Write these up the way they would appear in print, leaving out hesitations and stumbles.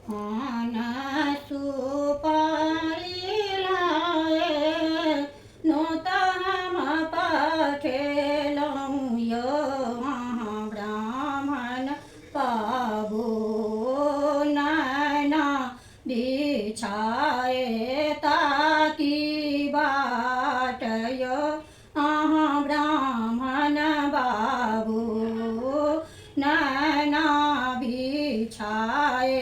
पान सुपारी लाए नो तम पठेलौं यो ब्राह्मण पाबो नैना बिछाए ताकी बाट यो ब्राह्मण बाबू नैना बिछाए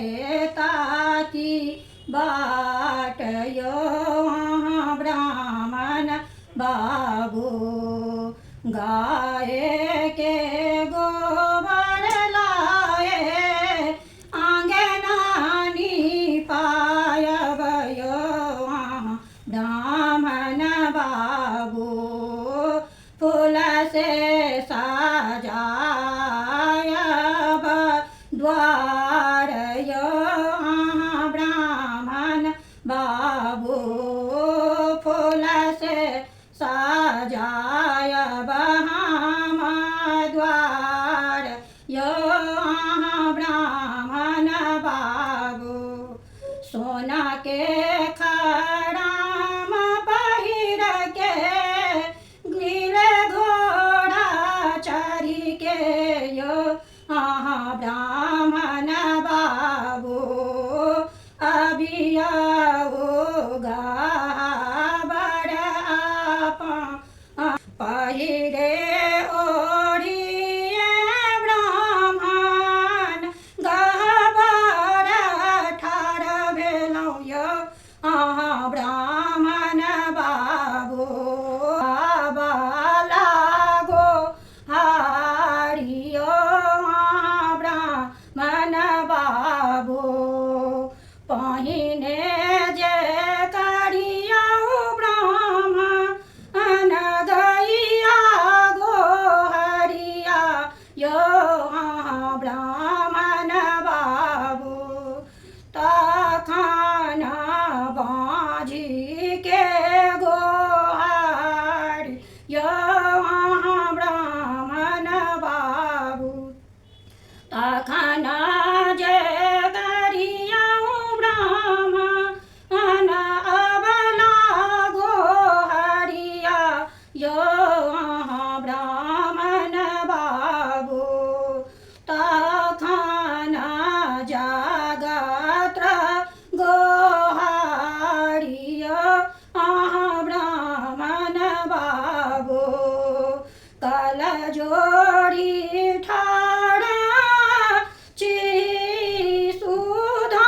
ताकी बाट यो ब्राह्मण बाबू गाय के गोबर लाए आंगनानी पायब यो ब्राह्मण बाबू फूल से सजायब द्वार यो ब्राह्मण बाबू फूल से सजायब हम द्वार यो ब्राह्मण बाबू सोना के खड़ाम पहिर के नील घोड़ा चढ़ी के यो ब्राह्मण बाबू अबिया गाबर पहिरे ओढ़िए ब्राह्मण गहबर ठार भेलौं यो ब्राह्मण बाबू लागो हारियो ब्राह्मण बाबू पहिने जे करिया ब्राह्मण गैया गोहरिया यो ब्राह्मण बाबू तखन बाँझी के गोहार यो ब्राह्मण बाबू तखन जे करिया ब्राह्मण अबला गोहरिया यो ब्राह्मण बाबू तखन जगत्र गोहारिया ब्राह्मण बाबू कल जोड़ी ठाड़ा सुधा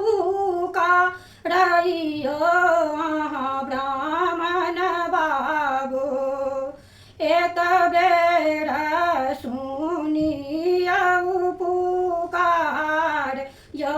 पुका रहियो ब्राह्मण बाबू एक बेर सुनियौ पुकार यो